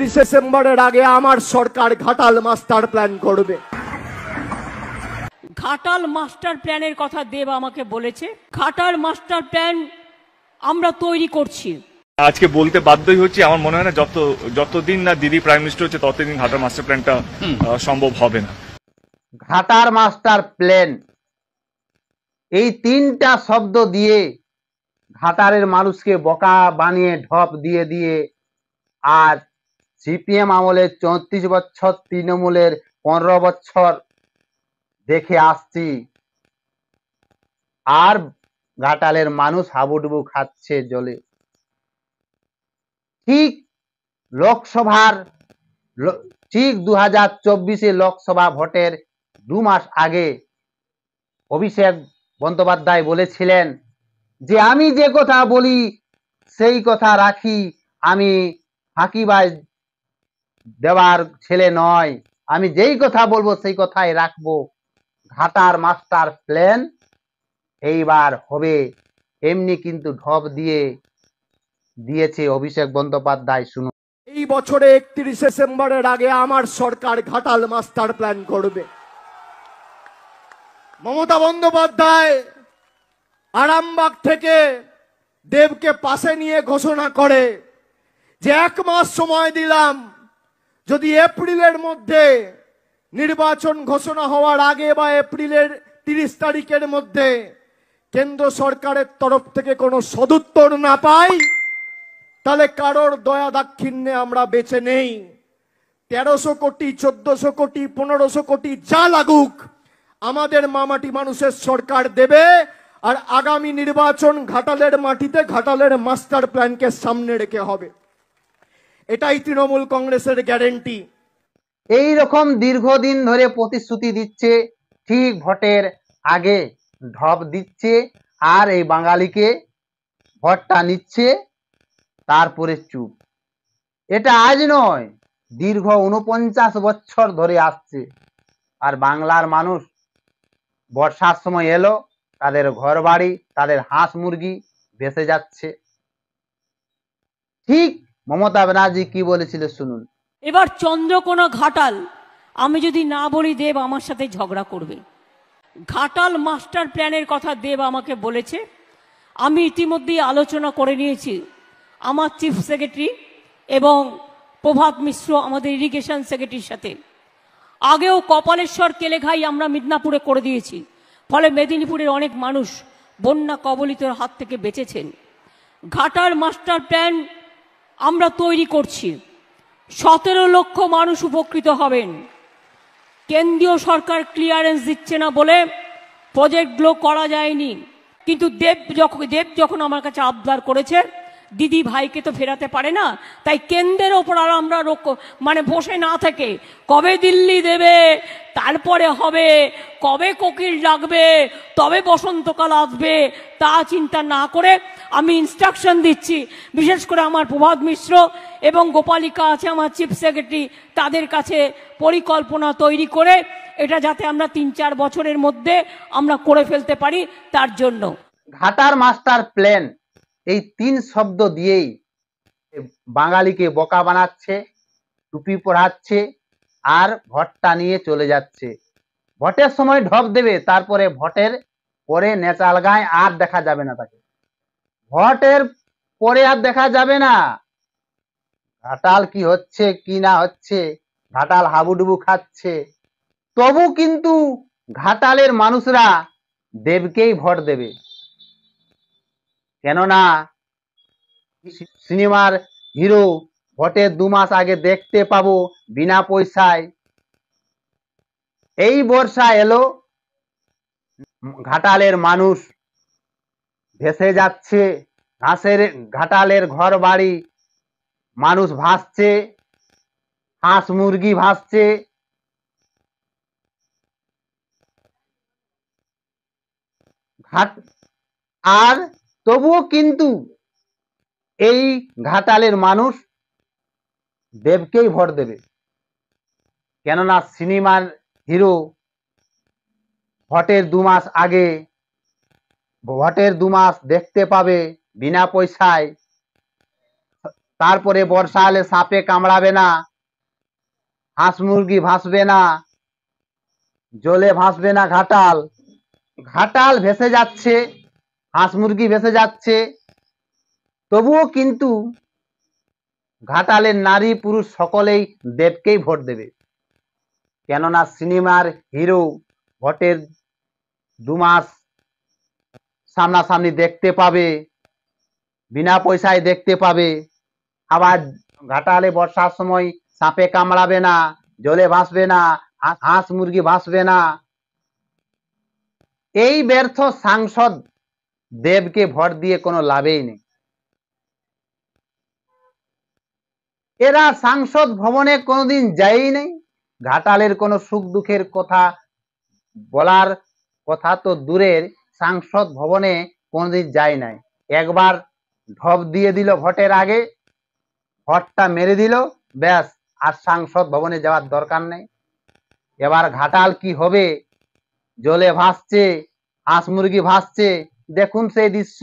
ডিসেম্বরের আগে আমার সরকার ঘাটাল মাস্টার প্ল্যান করবে। ঘাটাল মাস্টার প্ল্যানের কথা দেব আমাকে বলেছে। ঘাটাল মাস্টার প্ল্যান আমরা তৈরি করছি। আজকে বলতে বাধ্যই হচ্ছে, আমার মনে হয় না যতদিন না দিদি প্রাইম মিনিস্টার হচ্ছে ততদিন ঘাটাল মাস্টার প্ল্যানটা সম্ভব হবে না। ঘাটাল মাস্টার প্ল্যান, এই তিনটা শব্দ দিয়ে ঘাটালের মানুষকে বোকা বানিয়ে ঢপ দিয়ে দিয়ে আর সিপিএম আমলের 34 বছর, তৃণমূলের 15 বছর দেখে আসছি, আর ঘাটালের মানুষ হাবুডুবু খাচ্ছে জলে। ঠিক লোকসভার ঠিক 2024 লোকসভা ভোটের 2 মাস আগে অভিষেক বন্দ্যোপাধ্যায় বলেছিলেন যে আমি যে কথা বলি সেই কথা রাখি, আমি ফাঁকিবাজ দেওয়ার ছেলে নয়, আমি যেই কথা বলবো সেই কথাই রাখবো। ঘাটাল মাস্টার প্ল্যান এইবার হবে, এমনি কিন্তু ঢপ দিয়েছে অভিষেক বন্দ্যোপাধ্যায়। শুনুন, এই বছরে 31 ডিসেম্বরের আগে আমার সরকার ঘাটাল মাস্টার প্ল্যান করবে। মমতা বন্দ্যোপাধ্যায় আরামবাগ থেকে দেবকে পাশে নিয়ে ঘোষণা করে যে 1 মাস সময় দিলাম, যদি এপ্রিলের মধ্যে নির্বাচন ঘোষণা হওয়ার আগে বা এপ্রিলের 30 তারিখের মধ্যে কেন্দ্র সরকারের তরফ থেকে কোনো সদুত্তর না পাই, তাহলে কারোর দয়া দাক্ষিণ্যে আমরা বেঁচে নেই। 1300 কোটি, 1400 কোটি, 1500 কোটি যা লাগুক আমাদের মামাটি মানুষের সরকার দেবে। আর আগামী নির্বাচন ঘাটালের মাটিতে ঘাটালের মাস্টার প্ল্যানকে সামনে রেখে হবে। এটাই তৃণমূল কংগ্রেসের গ্যারেন্টি। এই রকম দীর্ঘদিন ধরে প্রতিশ্রুতি দিচ্ছে, ঠিক ভোটের আগে ঢপ দিচ্ছে, আর এই বাঙালিকে ভোটটা নিচ্ছে, তারপরে চুপ। এটা আজ নয়, দীর্ঘ 49 বছর ধরে আসছে। আর বাংলার মানুষ বর্ষার সময় এলো, তাদের ঘর বাড়ি, তাদের হাঁস মুরগি ভেসে যাচ্ছে। ঠিক মমতা ব্যানার্জি কি বলেছিল শুনুন। এবার চন্দ্রকোনা ঘাটাল, আমি যদি না বলি দেব আমার সাথে ঝগড়া করবে। ঘাটাল মাস্টার প্ল্যানের কথা দেব আমাকে বলেছে। আমি ইতিমধ্যেই আলোচনা করে নিয়েছি আমার চিফ সেক্রেটারি এবং প্রভাত মিশ্র আমাদের ইরিগেশন সেক্রেটারির সাথে। আগেও কপালেশ্বর কেলেঘাই আমরা মিদনাপুরে করে দিয়েছি, ফলে মেদিনীপুরের অনেক মানুষ বন্যা কবলিতের হাত থেকে বেঁচেছেন। ঘাটাল মাস্টার প্ল্যান আমরা তৈরি করছি। 17 লক্ষ মানুষ উপকৃত হবেন। কেন্দ্রীয় সরকার ক্লিয়ারেন্স দিচ্ছে না বলে প্রজেক্টগুলো করা যায়নি, কিন্তু দেব যখন আমার কাছে আবদার করেছে, দিদি ভাইকে তো ফেরাতে পারে না, তাই কেন্দ্রের ওপর আর আমরা বসে না থেকে কবে দিল্লি দেবে, তারপরে হবে, কবে কোকিল ডাকবে, তবে বসন্তকাল আসবে, তা চিন্তা না করে আমি ইনস্ট্রাকশন দিচ্ছি, বিশেষ করে আমার প্রভাত মিশ্র এবং গোপালিকা আছে আমার চিফ সেক্রেটারি, তাদের কাছে পরিকল্পনা তৈরি করে এটা যাতে আমরা 3-4 বছরের মধ্যে আমরা করে ফেলতে পারি, তার জন্য। ঘাটাল মাস্টার প্ল্যান, এই 3 শব্দ দিয়েই বাঙালিকে বোকা বানাচ্ছে, টুপি পরাচ্ছে, আর ভোটটা নিয়ে চলে যাচ্ছে। ভোটের সময় ঢপ দেবে, তারপরে ভোটের পরে নেচাল গায়ে আর দেখা যাবে না তাকে। ভোটের পরে আর দেখা যাবে না ঘাটাল কি হচ্ছে কি না হচ্ছে, ঘাটাল হাবুডুবু খাচ্ছে। তবু কিন্তু ঘাটালের মানুষরা দেবকেই ভোট দেবে, কেননা সিনেমার হিরো ভোটের 2 মাস আগে দেখতে পাবো বিনা পয়সায়। এই বর্ষা এলো, ঘাটালের মানুষ ভেসে যাচ্ছে, ঘাটালের ঘর বাড়ি মানুষ ভাসছে, হাঁস মুরগি ভাসছে। আর তবুও কিন্তু এই ঘাটালের মানুষ দেবকেই ভোট দেবে, কেননা সিনেমার হিরো ভোটের 2 মাস আগে, ভোটের 2 মাস দেখতে পাবে বিনা পয়সায় তারপরে বর্ষা হলে সাপে কামড়াবে না, হাঁস মুরগি ভাসবে না, জলে ভাসবে না ঘাটাল। ঘাটাল ভেসে যাচ্ছে, হাঁস মুরগি ভেসে যাচ্ছে, তবুও কিন্তু ঘাটালের নারী পুরুষ সকলেই দেবকেই ভোট দেবে। কেননা সিনেমার হিরো ভোটের 2 মাস সামনাসামনি দেখতে পাবে, বিনা পয়সায় দেখতে পাবে। আবার ঘাটালে বর্ষার সময় সাপে কামড়াবে না, জলে ভাসবে না, হাঁস মুরগি ভাসবে না। এই ব্যর্থ সাংসদ দেবকে ভোট দিয়ে কোনো লাভই নেই। এরা সাংসদ ভবনে কোনোদিন যায়ই নেই, ঘাটালের কোনো সুখ দুঃখের কথা বলার কথা তো দূরের, সাংসদ ভবনে কোনোদিন যায় নাই। একবার ঢপ দিয়ে দিল ভোটের আগে, ভোটটা মেরে দিল, ব্যাস, আর সাংসদ ভবনে যাওয়ার দরকার নেই। এবার ঘাটাল কি হবে, জলে ভাসছে, হাঁস মুরগি ভাসছে, দেখুন সেই দৃশ্য।